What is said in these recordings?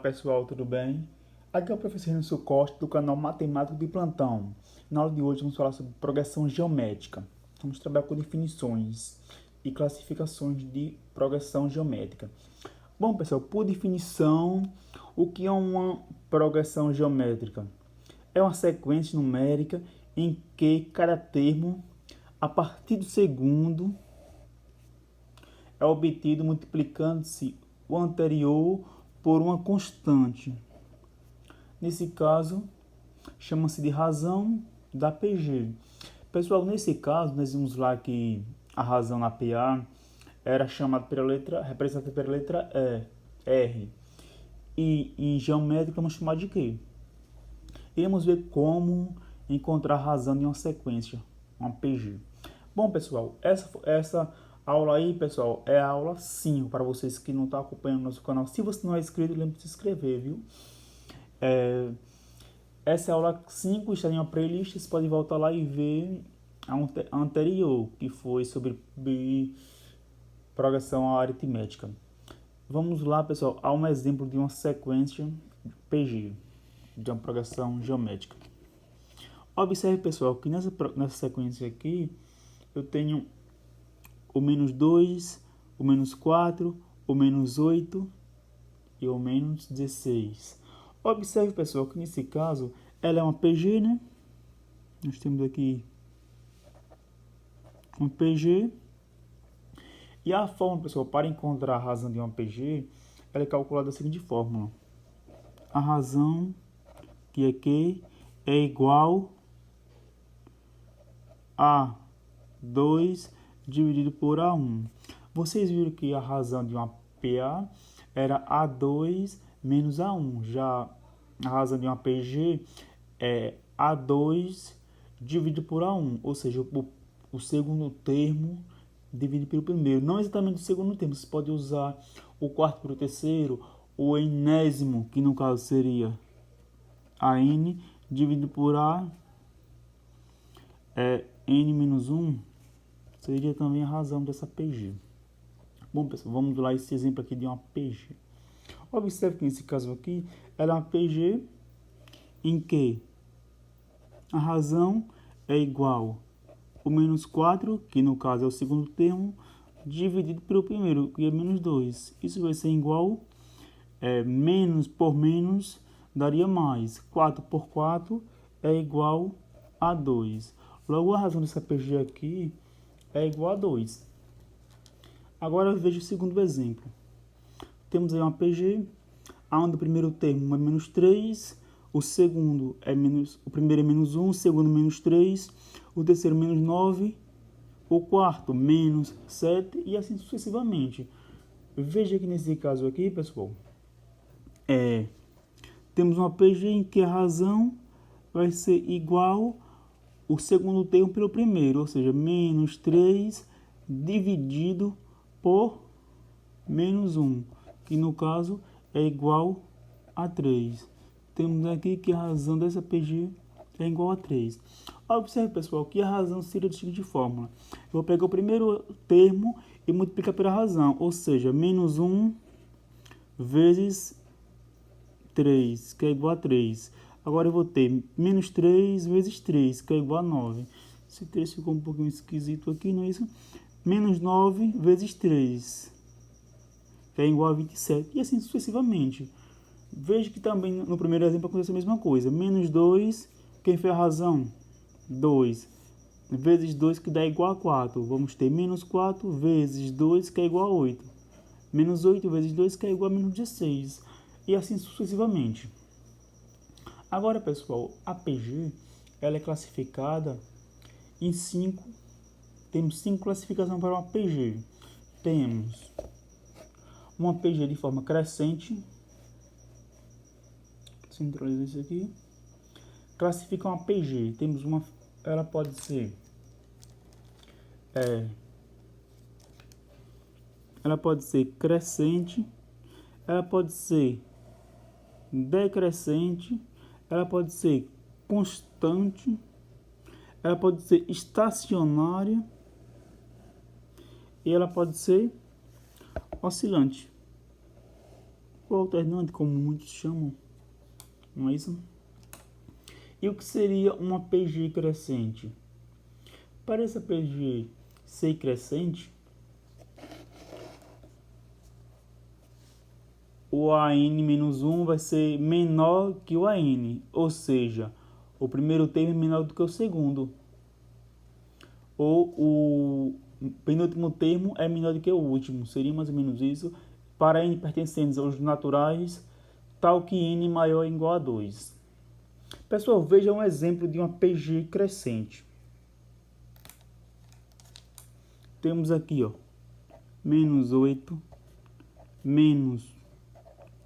Pessoal, tudo bem? Aqui é o professor Renzo Costa do canal Matemático de Plantão. Na aula de hoje vamos falar sobre progressão geométrica. Vamos trabalhar com definições e classificações de progressão geométrica. Bom, pessoal, por definição, o que é uma progressão geométrica? É uma sequência numérica em que cada termo, a partir do segundo, é obtido multiplicando-se o anterior por uma constante. Nesse caso, chama-se de razão da PG. Pessoal, nesse caso, nós vimos lá que a razão na PA era chamada pela letra, representada pela letra R. E em geométrica vamos chamar de quê? Iremos ver como encontrar a razão em uma sequência, uma PG. Bom, pessoal, essa aula aí, pessoal, é a aula 5 para vocês que não estão acompanhando nosso canal. Se você não é inscrito, lembre de se inscrever, viu? Essa é a aula 5, está em uma playlist, você pode voltar lá e ver a anterior, que foi sobre progressão aritmética. Vamos lá, pessoal, a um exemplo de uma sequência PG, de uma progressão geométrica. Observe, pessoal, que nessa sequência aqui, eu tenho o menos 2, o menos 4, o menos 8 e o menos 16. Observe, pessoal, que nesse caso ela é uma PG, né? Nós temos aqui uma PG. E a forma, pessoal, para encontrar a razão de uma PG, ela é calculada da seguinte fórmula. A razão, que é igual a 2 dividido por A1. Vocês viram que a razão de uma PA era A2 menos A1. Já a razão de uma PG é A2 dividido por A1. Ou seja, o segundo termo dividido pelo primeiro. Não exatamente o segundo termo. Você pode usar o quarto pelo terceiro. O enésimo, que no caso seria AN dividido por A N menos 1. Seria também a razão dessa PG. Bom, pessoal, vamos lá esse exemplo aqui de uma PG. Observe que nesse caso aqui, ela é uma PG em que a razão é igual ao menos 4, que no caso é o segundo termo, dividido pelo primeiro, que é menos 2. Isso vai ser igual, menos por menos daria mais. 4 por 4 é igual a 2. Logo, a razão dessa PG aqui é igual a 2. Agora veja o segundo exemplo. Temos aí uma PG, onde o primeiro termo é menos 3, o primeiro é menos 1, o segundo menos 3, o terceiro menos 9, o quarto menos 7 e assim sucessivamente. Veja que nesse caso aqui, pessoal, temos uma PG em que a razão vai ser igual o segundo termo pelo primeiro, ou seja, menos 3 dividido por menos 1, que no caso é igual a 3. Temos aqui que a razão dessa PG é igual a 3. Observe, pessoal, que a razão seria da seguinte fórmula. Eu vou pegar o primeiro termo e multiplicar pela razão, ou seja, menos 1 vezes 3, que é igual a 3. Agora eu vou ter menos 3 vezes 3, que é igual a 9. Esse 3 ficou um pouquinho esquisito aqui, não é isso? Menos 9 vezes 3, que é igual a 27. E assim sucessivamente. Veja que também no primeiro exemplo acontece a mesma coisa. Menos 2, quem foi a razão? 2. Vezes 2, que dá igual a 4. Vamos ter menos 4 vezes 2, que é igual a 8. Menos 8 vezes 2, que é igual a menos 16. E assim sucessivamente. Agora, pessoal, a PG ela é classificada em 5. Temos 5 classificações para uma PG. Temos uma PG de forma crescente. Centraliza isso aqui. Classifica uma PG. Temos uma, ela pode ser ela pode ser crescente, ela pode ser decrescente, ela pode ser constante, ela pode ser estacionária e ela pode ser oscilante. ou alternante, como muitos chamam, não é isso? E o que seria uma PG crescente? Para essa PG ser crescente, o AN-1 vai ser menor que o AN, ou seja, o primeiro termo é menor do que o segundo, ou o penúltimo termo é menor do que o último, seria mais ou menos isso, para N pertencentes aos naturais, tal que N maior ou igual a 2. Pessoal, veja um exemplo de uma PG crescente. Temos aqui, ó, menos 8, menos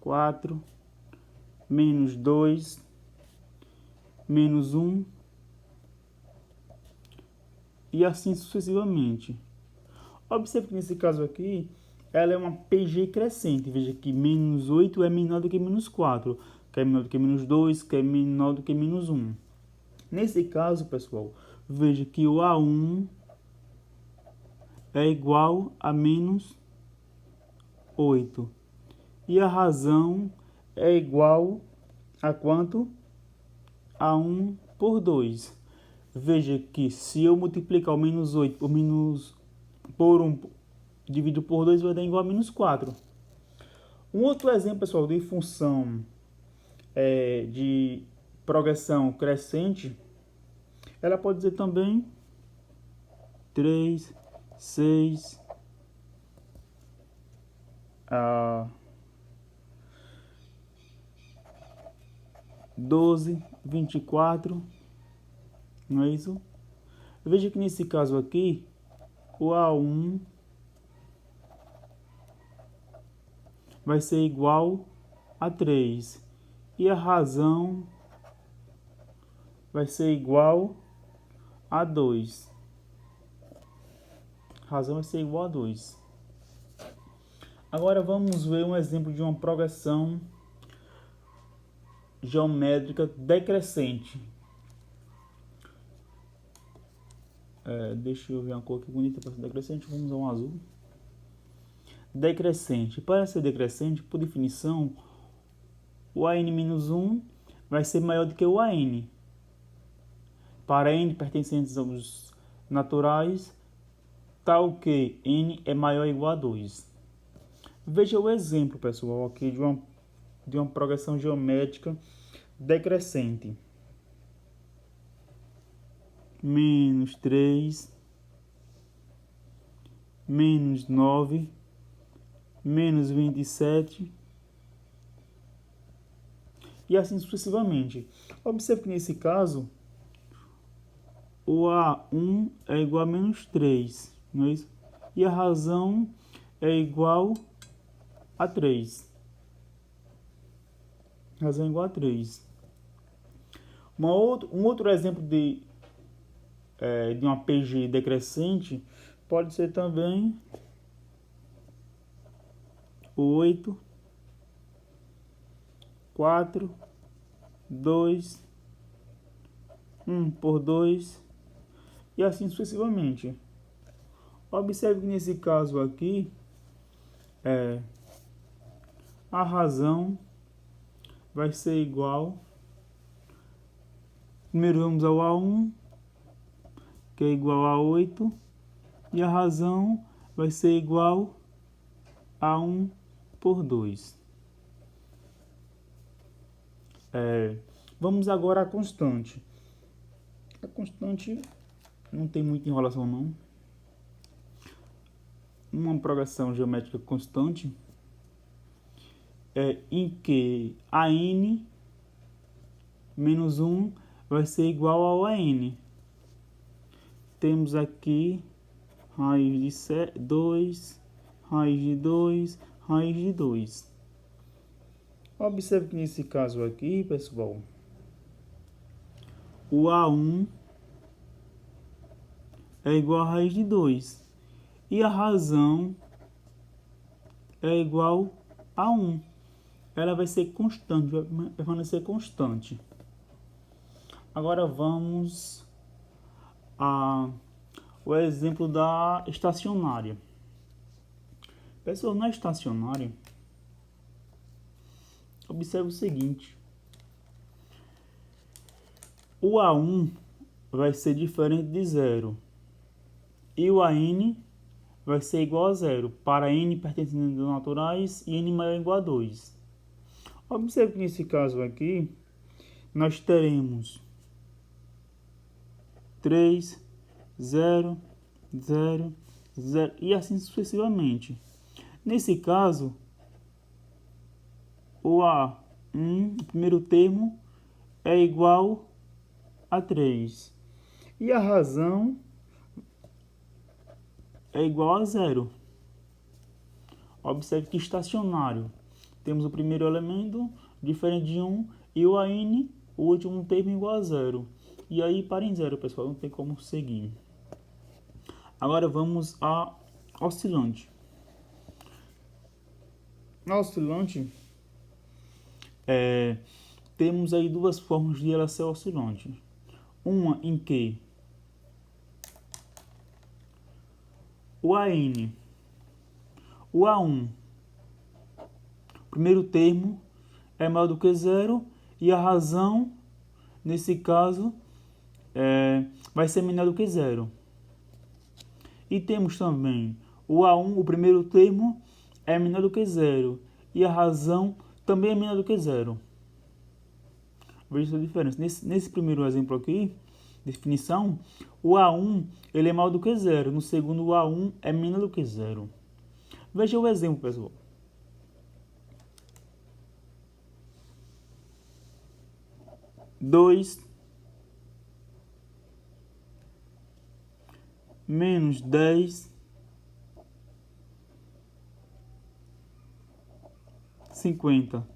4, menos 2, menos 1, e assim sucessivamente. Observe que nesse caso aqui, ela é uma PG crescente. Veja que menos 8 é menor do que menos 4, que é menor do que menos 2, que é menor do que menos 1. Nesse caso, pessoal, veja que o A1 é igual a menos 8. E a razão é igual a quanto? A 1 por 2. Veja que se eu multiplicar o menos 8 por 1 dividido por 2 vai dar igual a menos 4. Um outro exemplo, pessoal, de função de progressão crescente, ela pode dizer também 3, 6, 12, 24, não é isso? Veja que nesse caso aqui, o A1 vai ser igual a 3 e a razão vai ser igual a 2. A razão vai ser igual a 2. Agora vamos ver um exemplo de uma progressão geométrica decrescente. Deixa eu ver uma cor aqui bonita para ser decrescente. Vamos usar um azul. Decrescente. Para ser decrescente, por definição, o AN-1 vai ser maior do que o AN. Para N pertencentes aos naturais, tal que N é maior ou igual a 2. Veja o exemplo, pessoal, aqui de uma progressão geométrica decrescente. Menos 3, menos 9, menos 27, e assim sucessivamente. Observe que nesse caso, o A1 é igual a menos 3, não é isso? E a razão é igual a 3. A razão é igual a 3. Um outro exemplo de uma PG decrescente pode ser também 8, 4, 2, 1 por 2 e assim sucessivamente. Observe que nesse caso aqui, a razão vai ser igual. Primeiro vamos ao A1, que é igual a 8, e a razão vai ser igual a 1 por 2. Vamos agora à constante. A constante não tem muita enrolação não. Uma progressão geométrica constante em que a n menos 1 vai ser igual ao AN. Temos aqui raiz de 2, raiz de 2, raiz de 2. Observe que nesse caso aqui, pessoal, o A1 é igual a raiz de 2 e a razão é igual a 1. Ela vai ser constante, vai permanecer constante. Agora vamos ao exemplo da estacionária. Pessoal, na estacionária, Observe o seguinte. O A1 vai ser diferente de zero. E o AN vai ser igual a zero para n pertencentes a naturais e n maior ou igual a 2. Observe que nesse caso aqui, nós teremos 3, 0, 0, 0 e assim sucessivamente. Nesse caso, o A1, o primeiro termo, é igual a 3. E a razão é igual a 0. Observe que estacionário. Temos o primeiro elemento diferente de 1 e o AN, o último termo, igual a 0. E aí para em 0, pessoal, não tem como seguir. Agora vamos a oscilante. Na oscilante, temos aí duas formas de ela ser oscilante. Uma em que o AN, o A1, o primeiro termo é maior do que 0 e a razão, nesse caso, vai ser menor do que 0. E temos também o A1, o primeiro termo, é menor do que 0 e a razão também é menor do que 0. Veja a diferença. Nesse primeiro exemplo aqui, definição, o A1 ele é maior do que 0. No segundo, o A1 é menor do que 0. Veja o exemplo, pessoal. Dois menos 10, 50.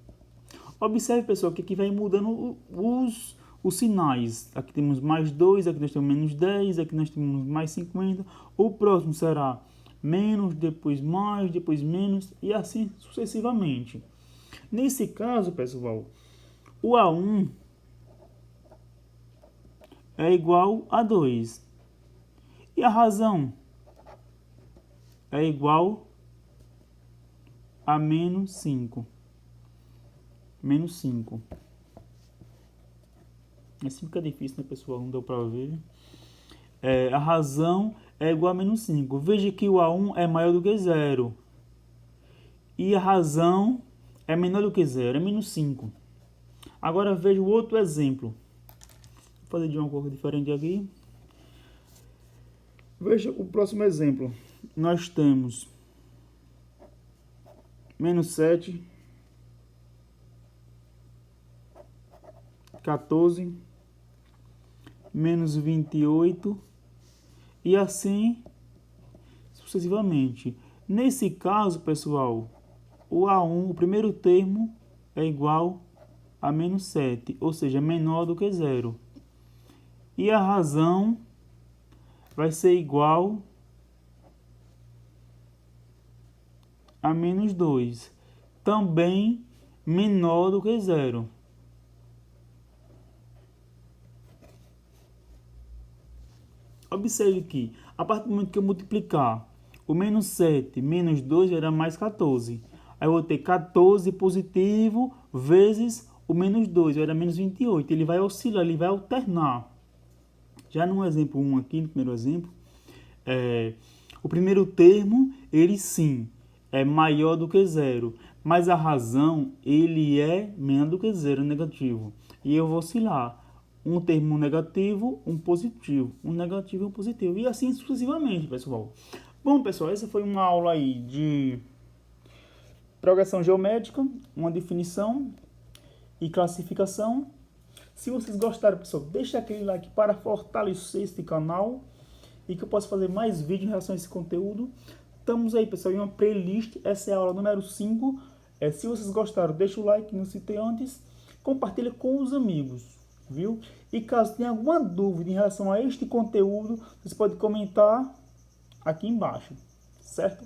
Observe, pessoal, que aqui vai mudando os sinais. Aqui temos mais 2, aqui nós temos menos 10, aqui nós temos mais 50. O próximo será menos, depois mais, depois menos e assim sucessivamente. Nesse caso, pessoal, o A1 é igual a 2. E a razão é igual a menos 5. Menos 5. Assim fica difícil, né, pessoal? Não deu para ver. A razão é igual a menos 5. Veja que o A1 é maior do que 0. E a razão é menor do que 0, é menos 5. Agora veja o outro exemplo. Vou fazer de uma cor diferente aqui. Veja o próximo exemplo. Nós temos menos 7, 14, menos 28 e assim sucessivamente. Nesse caso, pessoal, o A1, o primeiro termo, é igual a menos 7, ou seja, menor do que 0. E a razão vai ser igual a menos 2, também menor do que 0. Observe que, a partir do momento que eu multiplicar o menos 7 menos 2, vai dar mais 14. Aí eu vou ter 14 positivo vezes o menos 2, vai dar menos 28. Ele vai oscilar, ele vai alternar. Já no exemplo 1 aqui, no primeiro exemplo, o primeiro termo, ele sim, é maior do que 0. Mas a razão, ele é menor do que 0, negativo. E eu vou oscilar. Um termo negativo, um positivo. Um negativo e um positivo. E assim sucessivamente, pessoal. Bom, pessoal, essa foi uma aula aí de progressão geométrica, uma definição e classificação. Se vocês gostaram, pessoal, deixa aquele like para fortalecer este canal e que eu possa fazer mais vídeos em relação a esse conteúdo. Estamos aí, pessoal, em uma playlist. Essa é a aula número 5. Se vocês gostaram, deixa o like, não citei antes. Compartilha com os amigos, viu? E caso tenha alguma dúvida em relação a este conteúdo, vocês podem comentar aqui embaixo, certo?